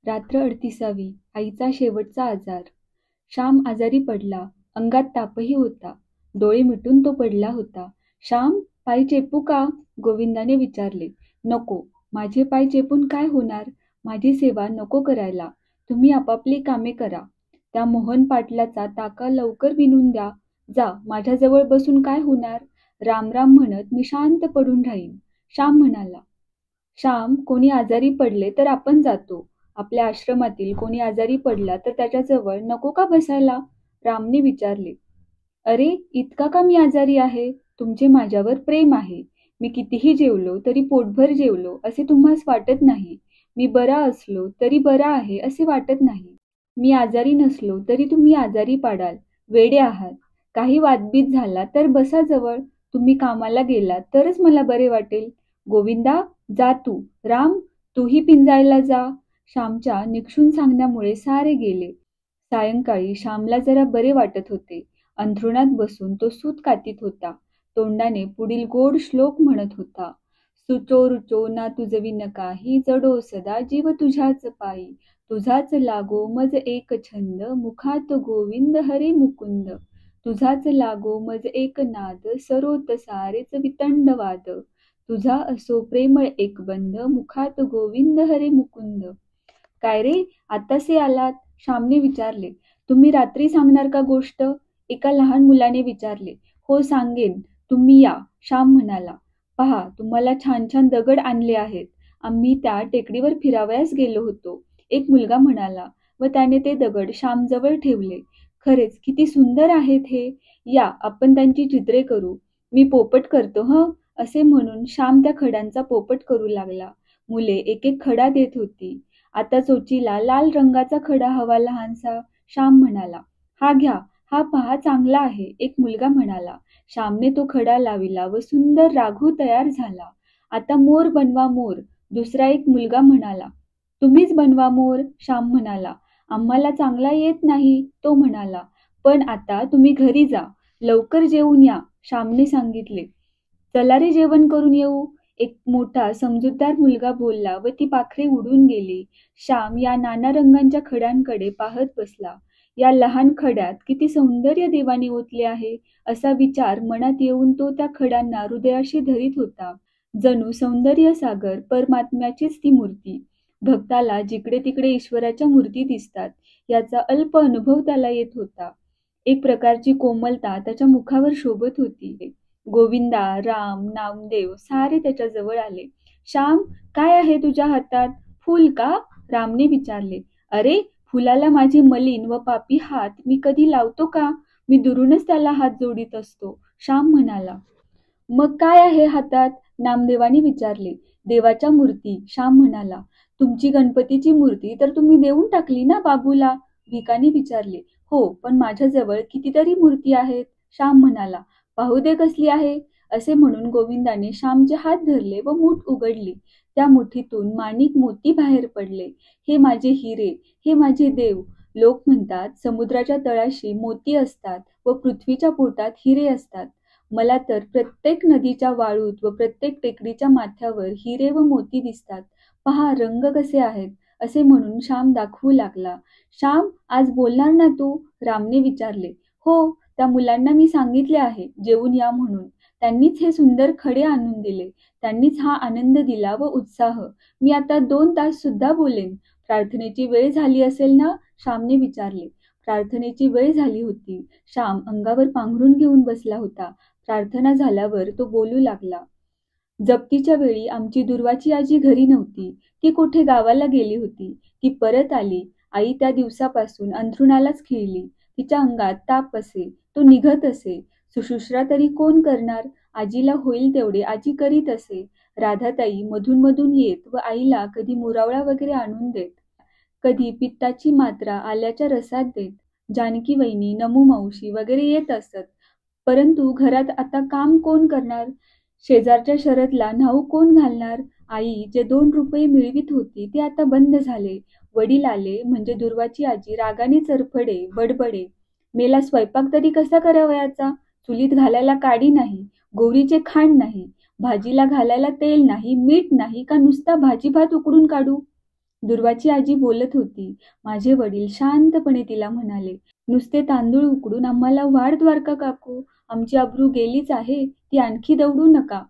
रात्र 38वी. आईचा शेवटचा आजार. श्याम आजारी पडला. अंगात तापही होता. डोळे मिटून तो पडला होता. श्याम, पाय चेपू का? गोविंदाने विचारले. नको, माझे पाय चेपून काय होणार? माझी सेवा नको करायला. तुम्ही आपापली कामे करा. त्या मोहन पाटलाचा टाका लवकर विणून द्या. जा, माझ्याजवळ बसून काय होणार? राम राम म्हणत मी शांत पडून राहीन. श्याम म्हणाला. श्याम, कोणी आजारी पडले तर आपण जातो. आपल्या आश्रमातील कोणी आजारी पडला तर त्याच्याजवळ नको का बसायला? रामने विचारले. अरे, इतका का मी आजारी आहे? तुमचे माझ्यावर प्रेम आहे. मी कितीही जेवलो तरी पोटभर जेवलो असे तुम्हास वाटत नाही. मी बरा असलो तरी बरा आहे असे वाटत नाही. मी आजारी नसलो तरी तुम्ही आजारी पाडाल. वेडे आहात. काही वादबीत झाला तर बसा जवळ. तुम्ही कामाला गेलात तरच मला बरे वाटेल. गोविंदा, जा तू. राम, तूही पिंजायला जा. श्यामच्या निक्षून सांगण्यामुळे सारे गेले. सायंकाळी श्यामला जरा बरे वाटत होते. अंथरुणात बसून तो सूत कातीत होता. तोंडाने पुढील गोड श्लोक म्हणत होता. सुचो रुचो ना तुझवी नकाही, जडो सदा जीव तुझ्याच पायी. तुझाच लागो मज एक छंद, मुखात गोविंद हरे मुकुंद. तुझाच लागो मज एक नाद, सरोत सारेच वितंडवाद. तुझा असो प्रेमळ एक बंध, मुखात गोविंद हरे मुकुंद. काय रे, आतासे आलात? श्यामने विचारले. तुम्ही रात्री सांगणार का गोष्ट? एका लहान मुलाने विचारले. हो, सांगेन, तुम्ही या. श्याम म्हणाला. पहा, तुम्हाला छान छान दगड आणले आहेत. आम्ही त्या टेकडीवर फिरावयास गेलो होतो. एक मुलगा म्हणाला व त्याने ते दगड श्यामजवळ ठेवले. खरेच किती सुंदर आहेत हे. या, आपण त्यांची चित्रे करू. मी पोपट करतो हं. असे म्हणून श्याम त्या खड्यांचा पोपट करू लागला. मुले एक एक खडा देत होती. आता चोचीला लाल रंगाचा खडा हवा लहानसा. श्याम म्हणाला. हा घ्या, हा पहा चांगला आहे. एक मुलगा म्हणाला. श्यामने तो खडा लाविला व सुंदर राघू तयार झाला. आता मोर बनवा, मोर. दुसरा एक मुलगा म्हणाला. तुम्हीच बनवा मोर. श्याम म्हणाला. आम्हाला चांगला येत नाही, तो म्हणाला. पण आता तुम्ही घरी जा. लवकर जेवून या, श्यामने सांगितले. चला रे, जेवण करून येऊ. एक मोठा समजूतदार मुलगा बोलला व ती पाखरे उडून गेली. श्याम या नाना रंगांच्या खड्यांकडे पाहत बसला. या लहान खड्यात किती सौंदर्य देवाने ओतले आहे असा विचार मनात येऊन तो त्या खड्यांना हृदयाशी धरीत होता. जणू सौंदर्य सागर, परमात्म्याचीच ती मूर्ती. भक्ताला जिकडे तिकडे ईश्वराच्या मूर्ती दिसतात याचा अल्प अनुभव त्याला येत होता. एक प्रकारची कोमलता त्याच्या मुखावर शोभत होती. गोविंदा, राम, नामदेव सारे त्याच्या जवळ आले. श्याम, काय आहे तुझ्या हातात? फूल का? रामने विचारले. अरे, फुलाला माझे मलिन व पापी हात मी कधी लावतो का? मी दुरूनच त्याला हात जोडीत असतो, श्याम म्हणाला. मग काय आहे हातात? नामदेवाने विचारले. देवाच्या मूर्ती, श्याम म्हणाला. तुमची गणपतीची मूर्ती तर तुम्ही देऊन टाकली ना बाबूला? भिकाने विचारले. हो, पण माझ्याजवळ कितीतरी मूर्ती आहेत, श्याम म्हणाला. पाहू दे कसली आहे. असे म्हणून गोविंदाने श्यामचे हात धरले व मूठ उघडली. त्या मुठीतून माणिक मोती बाहेर पडले. हे माझे हिरे, हे माझे देव. लोक म्हणतात समुद्राच्या तळाशी मोती असतात व पृथ्वीच्या पोटात हिरे असतात. मला तर प्रत्येक नदीच्या वाळूत व प्रत्येक टेकडीच्या माथ्यावर हिरे व मोती दिसतात. पहा, रंग कसे आहेत. असे म्हणून श्याम दाखवू लागला. श्याम, आज बोलणार ना तू? रामने विचारले. हो, त्या मुलांना मी सांगितले आहे जेवून या म्हणून. त्यांनीच हे सुंदर खडे आणून दिले. त्यांनीच हा आनंद दिला व उत्साह. मी आता 2 तास सुद्धा बोलेन. प्रार्थनेची वेळ झाली असेल ना? श्यामने विचारले. प्रार्थनेची वेळ झाली होती. श्याम अंगावर पांघरून घेऊन बसला होता. प्रार्थना झाल्यावर तो बोलू लागला. जप्तीच्या वेळी आमची दुर्वाची आजी घरी नव्हती. ती कुठे गावाला गेली होती. ती परत आली. आई त्या दिवसापासून अंथरुणालाच खिळली. तिच्या अंगात ताप असे, तो निघत असे. सुश्रुषा तरी कोण करणार? आजीला होईल तेवढे आजी करीत असे. राधाताई मधून मधून येत व आईला कधी मुरावळा वगैरे आणून देत, कधी पित्ताची मात्रा आल्याच्या रसात देत. जानकी वहिनी, नमू मावशी वगैरे येत असत. परंतु घरात आता काम कोण करणार? शेजारच्या शरदला न्हाऊ कोण घालणार? आई जे 2 रुपये मिळवीत होती ते आता बंद झाले. वडील आले म्हणजे दुर्वाची आजी रागाने चरफडे, बडबडे. मेला स्वयंपाक तरी कसा करावयाचा? चुलीत घालायला काडी नाही, गोवरीचे खांड नाही, भाजीला घालायला तेल नाही, मीठ नाही, का नुसता भाजी भात उकडून काढू? दुर्वाची आजी बोलत होती. माझे वडील शांतपणे तिला म्हणाले, नुसते तांदूळ उकडून आम्हाला वाढ द्वारका काकू, आमची अब्रू गेलीच आहे, ती आणखी दवडू नका.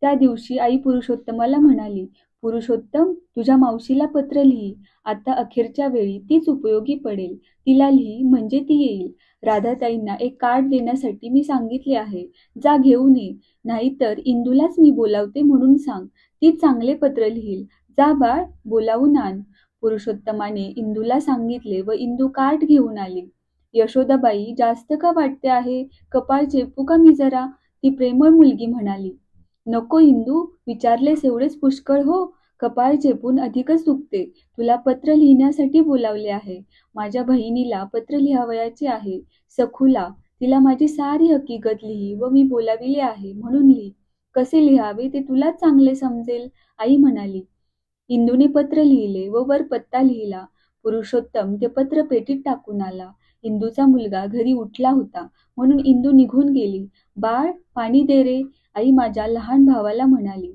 त्या दिवशी आई पुरुषोत्तमाला म्हणाली, पुरुषोत्तम, तुझ्या मावशीला पत्र लिही. आता अखेरच्या वेळी तीच उपयोगी पडेल. तिला लिही म्हणजे ती येईल. राधाताईंना एक कार्ड देण्यासाठी मी सांगितले आहे. जा घेऊन ये. नाहीतर इंदूलाच मी बोलावते म्हणून सांग. ती चांगले पत्र लिहील. जा बाळ, बोलावून आण. पुरुषोत्तमाने इंदूला सांगितले व इंदू कार्ड घेऊन आली. यशोदाबाई, जास्त का वाटते आहे? कपाळ चेपू का मी जरा? ती प्रेमळ मुलगी म्हणाली. नको इंदू, विचारलेस एवढेच पुष्कळ हो. कपाळ चेपून अधिकच दुखते. तुला पत्र लिहिण्यासाठी बोलावले आहे. माझ्या बहिणीला पत्र लिहावयाचे आहे. सखूला, तिला माझी सारी हकीकत लिही व मी बोलाविले आहे म्हणून लिही. कसे लिहावे ते तुलाच चांगले समजेल, आई म्हणाली. इंदूने पत्र लिहिले व वर पत्ता लिहिला. पुरुषोत्तम ते पत्र पेटीत टाकून आला. इंदूचा मुलगा घरी उठला होता म्हणून इंदू निघून गेली. बाळ, पाणी दे रे, आई माझ्या लहान भावाला म्हणाली.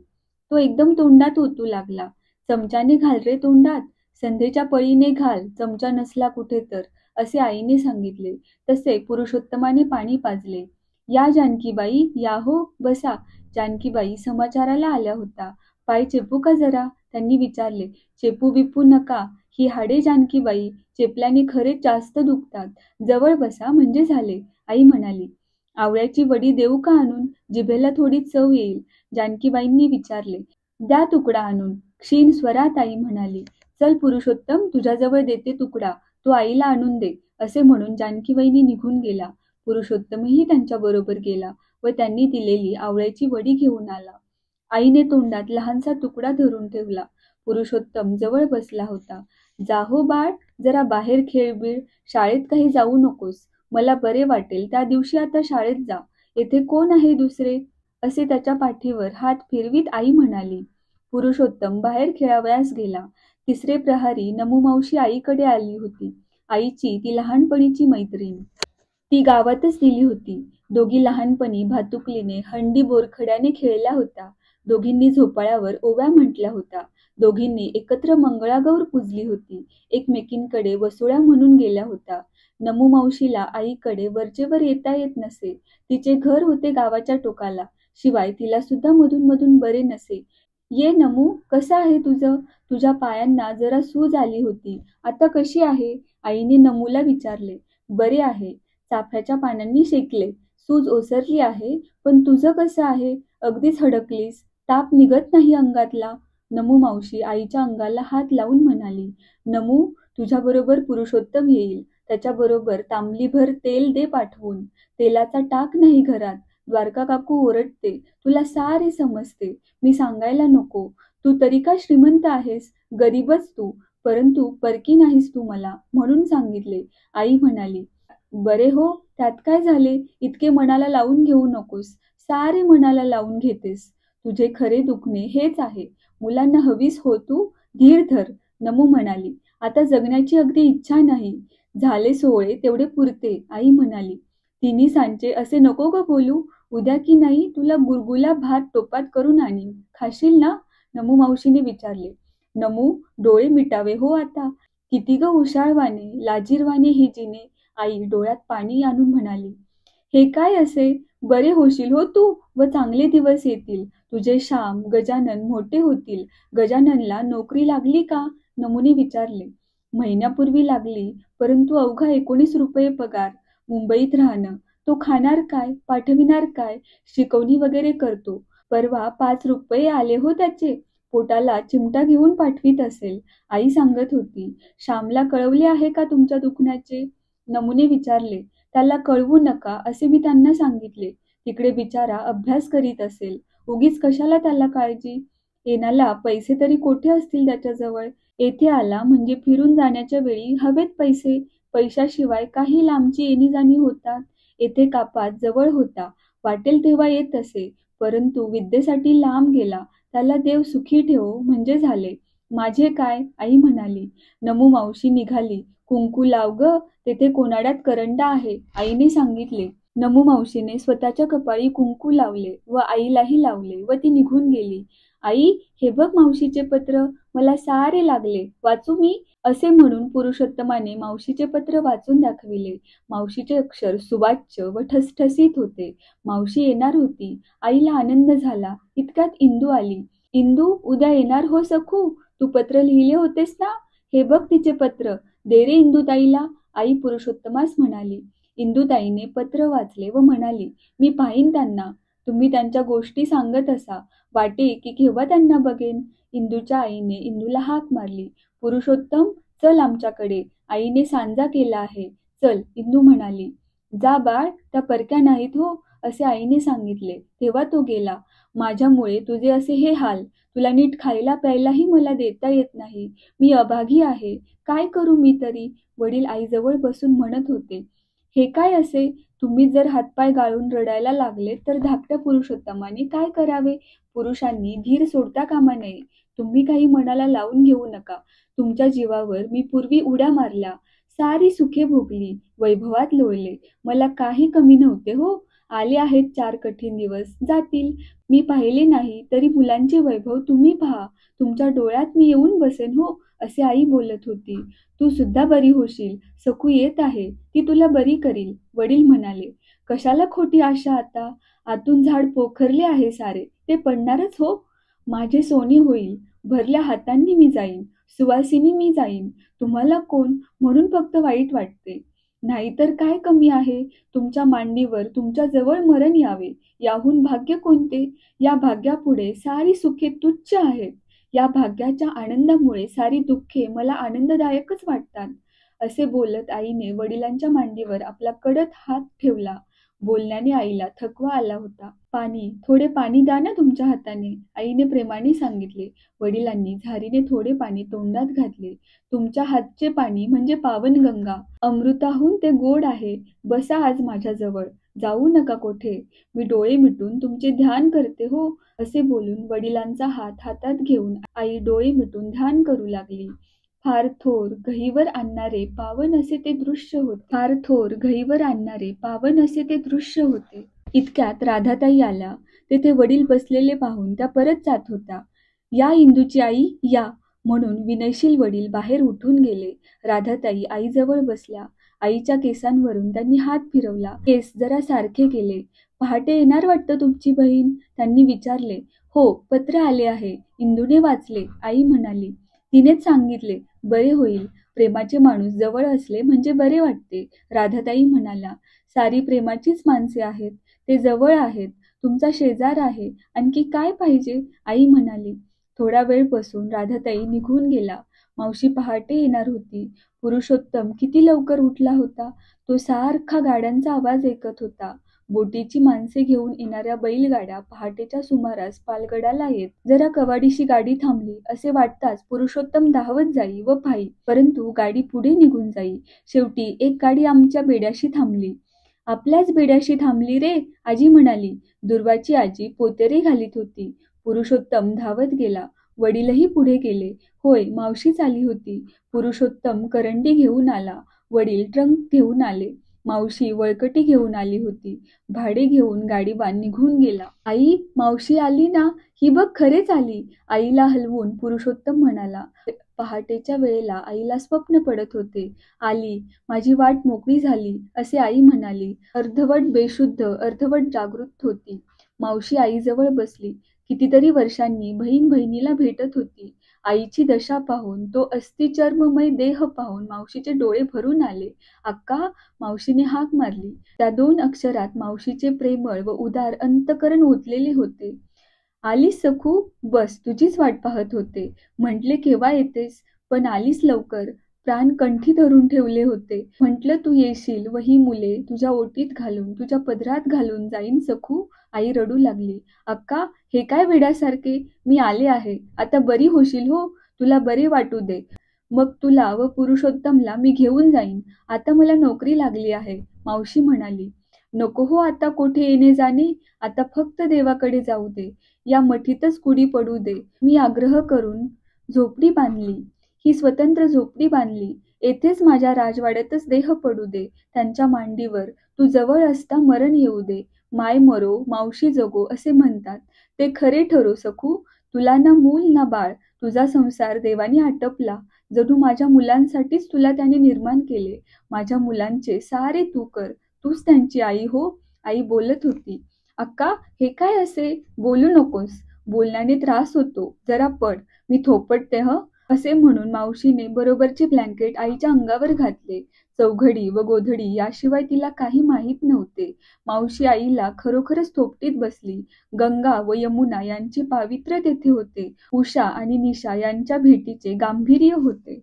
तो एकदम तोंडात ओतू लागला. चमच्याने घाल रे तोंडात. संध्येच्या पळीने घाल, चमचा नसला कुठे तर, असे आईने सांगितले. तसे पुरुषोत्तमाने पाणी पाजले. या जानकीबाई, या हो, बसा. जानकीबाई समाचाराला आल्या होता. पाय चेपू का जरा? त्यांनी विचारले. चेपू बिपू नका. ही हाडे जानकीबाई, चेपल्याने खरेच जास्त दुखतात. जवळ बसा म्हणजे झाले, आई म्हणाली. आवळ्याची वडी देऊ का आणून? जिभेला थोडी चव येईल, जानकीबाईंनी विचारले. द्या तुकडा आणून, क्षीण स्वरात आई म्हणाली. चल पुरुषोत्तम, तुझ्याजवळ देते तुकडा, तो आईला आणून दे, असे म्हणून जानकीबाईंनी निघून गेला. पुरुषोत्तमही त्यांच्याबरोबर गेला व त्यांनी दिलेली आवळ्याची वडी घेऊन आला. आईने तोंडात लहानसा तुकडा धरून ठेवला. पुरुषोत्तम जवळ बसला होता. जा हो बाळ, जरा बाहेर खेळबीळ, शाळेत काही जाऊ नकोस. मला बरे वाटेल त्या दिवशी आता शाळेत जा. येथे कोण आहे दुसरे? असे त्याच्या पाठीवर हात फिरवीत आई म्हणाली. पुरुषोत्तम बाहेर खेळावयास गेला. तिसरे प्रहरी नमू मावशी आईकडे आली होती. आईची ती लहानपणीची मैत्रीण. ती गावातच दिली होती. दोघी लहानपणी भातुकलीने हंडी बोरखड्याने खेळल्या होत्या. दोघींनी झोपाळ्यावर ओव्या म्हटल्या होत्या. दोघींनी एकत्र मंगळागौर पूजली होती. एकमेकींकडे वसुळ्या म्हणून गेल्या होत्या. नमू मावशीला आईकडे वरचेवर येता येत नसे. तिचे घर होते गावाच्या टोकाला. शिवाय तिला सुद्धा मधून मधून बरे नसे. ये नमू, कसं आहे तुझं? तुझ्या पायांना जरा सूज आली होती, आता कशी आहे? आईने नमूला विचारले. बरे आहे, चाफ्याच्या पानांनी शेकले. सूज ओसरली आहे, पण तुझं कसं आहे? अगदीच हडकलीस, ताप निघत नाही अंगातला. नमू मावशी आईच्या अंगाला हात लावून म्हणाली. नमू, तुझ्याबरोबर पुरुषोत्तम येईल. त्याच्याबरोबर तांबलीभर तेल दे पाठवून. तेलाचा टाक नाही घरात. द्वारका काकू ओरडते. तुला सारे समजते. मी सांगायला नको. तू तरी का श्रीमंत आहेस? गरीबच तू, परंतु परकी नाहीस तू मला, म्हणून सांगितले, आई म्हणाली. बरे हो, त्यात काय झाले? इतके मनाला लावून घेऊ नकोस. सारे मनाला लावून घेतेस. तुझे खरे दुखणे हेच आहे. मुलांना हवीस हो तू? धीर धर, नमू म्हणाली. आता जगण्याची अगदी इच्छा नाही. झाले सोहळे तेवढे पुरते, आई म्हणाली. तिन्ही सांचे असे नको ग बोलू. उद्या की नाही तुला गुरगुला भात टोपात करून आणीन, खाशील ना? नमू मावशीने विचारले. नमू, डोळे मिटावे हो आता. किती ग हुशाळवाने, लाजीरवाने हे जिने, आई डोळ्यात पाणी आणून म्हणाली. हे काय असे? बरे होशील हो तू व चांगले दिवस येतील. तुझे श्याम, गजानन मोठे होतील. गजाननला नोकरी लागली का? नमूने विचारले. महिन्यापूर्वी लागली, परंतु अवघा 19 रुपये पगार. मुंबईत राहणं. तो खाणार काय, पाठविणार काय? शिकवणी वगैरे करतो. परवा 5 रुपये आले हो त्याचे. पोटाला चिमटा घेऊन पाठवीत असेल, आई सांगत होती. श्यामला कळवले आहे का तुमच्या दुखण्याचे? नमूने विचारले. त्याला कळवू नका असे मी त्यांना सांगितले. तिकडे बिचारा अभ्यास करीत असेल. उगीच कशाला त्याला काळजी? येण्याला पैसे तरी कोठे असतील त्याच्याजवळ? येथे आला म्हणजे फिरून जाण्याच्या वेळी हवेत पैसे. पैशाशिवाय काही लांबची येणी जाणी होतात. येथे कापात जवळ होता, वाटेल तेव्हा येत असे. परंतु विद्येसाठी लांब गेला. त्याला देव सुखी ठेवो म्हणजे झाले. माझे काय, आई म्हणाली. नमू मावशी निघाली. कुंकू लाव ग, तेथे कोनाड्यात करंडा आहे, आईने सांगितले. नमू मावशीने स्वतःच्या कपाळी कुंकू लावले व आईलाही लावले व ती निघून गेली. आई, हे बघ मावशीचे पत्र, मला सारे लागले, वाचू मी? असे म्हणून पुरुषोत्तमाने मावशीचे पत्र वाचून दाखविले. मावशीचे अक्षर सुवाच्य व ठसठसीत होते. मावशी येणार होती. आईला आनंद झाला. इतक्यात इंदू आली. इंदू, उद्या येणार हो सखू? तू पत्र लिहिले होतेस ना? हे बघ तिचे पत्र, दे रे इंदूताईला, आई पुरुषोत्तमास म्हणाली. इंदूताईने पत्र वाचले व म्हणाली, मी पाहीन त्यांना. तुम्ही त्यांच्या गोष्टी सांगत असा. वाटे की केव्हा त्यांना बघेन. इंदूच्या आईने इंदूला हाक मारली. पुरुषोत्तम, चल आमच्याकडे, आईने सांजा केला आहे, चल, इंदू म्हणाली. जा बाळ, त्या परक्या नाहीत हो, असे आईने सांगितले. तेव्हा तो गेला. माझ्यामुळे तुझे असे हे हाल. तुला नीट खायला प्यायलाही मला देता येत नाही. मी अभागी आहे. काय करू मी तरी? वडील आईजवळ बसून म्हणत होते. हे काय असे? तुम्ही जर हातपाय गाळून रडायला लागले तर धाकट्या पुरुषोत्तमाने काय करावे? पुरुषांनी धीर सोडता कामा नये. तुम्ही काही मनाला लावून घेऊ नका. तुमच्या जीवावर मी पूर्वी उड्या मारल्या, सारी सुखे भोगली, वैभवात लोळले. मला काही कमी नव्हते हो. आले आहेत 4 कठीण दिवस, जातील. मी पाहिले नाही तरी मुलांचे वैभव तुम्ही पहा. तुमच्या डोळ्यात मी येऊन बसेन हो, असे आई बोलत होती. तू सुद्धा बरी होशील. सखू येत आहे, ती तुला बरी करील, वडील म्हणाले. कशाला खोटी आशा आता? आतून झाड पोखरले आहे सारे, ते पडणारच हो. माझे सोने होईल. भरल्या हातांनी मी जाईन, सुवासिनी मी जाईन. तुम्हाला कोण म्हणून फक्त वाईट वाटते. नाहीतर काय कमी आहे? तुमच्या मांडीवर तुमच्या जवळ मरण यावे, याहून भाग्य कोणते? या भाग्यापुढे सारी सुखे तुच्छ आहेत. या भाग्याच्या आनंदामुळे सारी दुःखे मला आनंददायकच वाटतात. असे बोलत आईने वडिलांच्या मांडीवर आपला कडक हात ठेवला. बोलण्याने आईला थकवा आला होता. पाणी, थोडे पाणी द्या ना तुमच्या हाताने, आईने प्रेमाने सांगितले. वडिलांनी झारीने थोडे पाणी तोंडात घातले. तुमच्या हातचे पाणी म्हणजे पावनगंगा, अमृताहून ते गोड आहे. बसा आज माझ्याजवळ, जाऊ नका कोठे. मी डोळे मिटून तुमचे ध्यान करते हो. असे बोलून वडिलांचा हात हातात घेऊन आई डोळे मिटून ध्यान करू लागली. फार थोर गहिवर आणणारे पावन असे ते दृश्य होते. फार थोर गहिवर आणणारे पावन असे ते दृश्य होते. इतक्यात राधाताई आल्या. तेथे वडील बसलेले पाहून त्या परत जात होत्या. या इंदूची आई, या, म्हणून विनयशील वडील बाहेर उठून गेले. राधाताई आईजवळ बसल्या. आईच्या केसांवरून त्यांनी हात फिरवला. केस जरा सारखे केले. पहाटे येणार वाटतं तुमची बहीण? त्यांनी विचारले. हो, पत्र आले आहे, इंदूने वाचले, आई म्हणाली. तिनेच सांगितले. बरे होईल. प्रेमाचे माणूस जवळ असले म्हणजे बरे वाटते, राधाताई म्हणाल्या. सारी प्रेमाचीच माणसे आहेत. ते जवळ आहेत. तुमचा शेजार आहे. आणखी काय पाहिजे? आई म्हणाली. थोडा वेळ बसून राधाताई निघून गेला. मावशी पहाटे येणार होती. पुरुषोत्तम किती लवकर उठला होता. तो सारखा गाड्यांचा आवाज ऐकत होता. बोटीची माणसे घेऊन येणाऱ्या बैलगाड्या पहाटेच्या सुमारास पालगडाला येत. जरा कवाडीशी गाडी थांबली असे वाटताच पुरुषोत्तम धावत जाई व पायी, परंतु गाडी पुढे निघून जाई. शेवटी एक गाडी आमच्या बेड्याशी थांबली. आपल्याच बेड्याशी थांबली रे, आजी म्हणाली. दुर्वाची आजी पोतेरे घालीत होती. पुरुषोत्तम धावत गेला. वडीलही पुढे गेले. होय, मावशीच आली होती. पुरुषोत्तम करंडी घेऊन आला. वडील ट्रंक घेऊन आले. मावशी वळकटी घेऊन आली होती. भाडे घेऊन गाडीवान निघून गेला. आई, मावशी आली ना? ही बघ, खरेच आली, आईला हलवून पुरुषोत्तम म्हणाला. पहाटेच्या वेळेला आईला स्वप्न पडत होते. आली, माझी वाट मोकळी झाली, असे आई म्हणाली. अर्धवट बेशुद्ध, अर्धवट जागृत होती. मावशी आईजवळ बसली. कितीतरी वर्षांनी बहीण बहिणीला भेटत होती. आईची दशा पाहून, तो अस्थिचर्ममय देह पाहून मावशीचे डोळे भरून आले. अक्का, मावशीने हाक मारली. त्या 2 अक्षरात मावशीचे प्रेमळ व उदार अंतकरण ओतलेले होते. आलीस सखू? बस, तुझीच वाट पाहत होते. म्हटले केव्हा येतेस, पण आलीस लवकर. प्राण कंठी धरून ठेवले होते. म्हटलं तू येशील व ही मुले तुझ्या ओटीत घालून, तुझ्या पदरात घालून जाईन सखू. आई रडू लागली. अक्का, हे काय वेड्यासारखे? मी आले आहे. आता बरी होशील हो. तुला बरे वाटू दे. मग तुला व पुरुषोत्तमला मी घेऊन जाईन. आता मला नोकरी लागली आहे, मावशी म्हणाली. नको हो आता कोठे येणे जाणे. आता फक्त देवाकडे जाऊ दे. या मठीतच कुडी पडू दे. मी आग्रह करून झोपडी बांधली. ही स्वतंत्र झोपडी बांधली. येथेच माझ्या राजवाड्यातच देह पडू दे. त्यांच्या मांडीवर तू जवळ असता मरण येऊ दे. माय मरो मावशी जगो असे म्हणतात. ते खरे ठरो सखू. तुला ना मूल ना बाळ, तुझा संसार देवाने आटपला. जणू माझ्या मुलांसाठीच तुला त्याने निर्माण केले. माझ्या मुलांचे सारे तू कर, तूच त्यांची आई हो. आई बोलत होती. अक्का, हे काय असे? बोलू नकोस. बोलण्याने त्रास होतो. जरा पड, मी थोपटते हं. असे म्हणून मावशीने बरोबरचे ब्लँकेट आईच्या अंगावर घातले. चौघडी व गोधडी याशिवाय तिला काही माहीत नव्हते. मावशी आईला खरोखरच थोपटीत बसली. गंगा व यमुना यांचे पावित्र्य तेथे होते. उषा आणि निशा यांच्या भेटीचे गांभीर्य होते.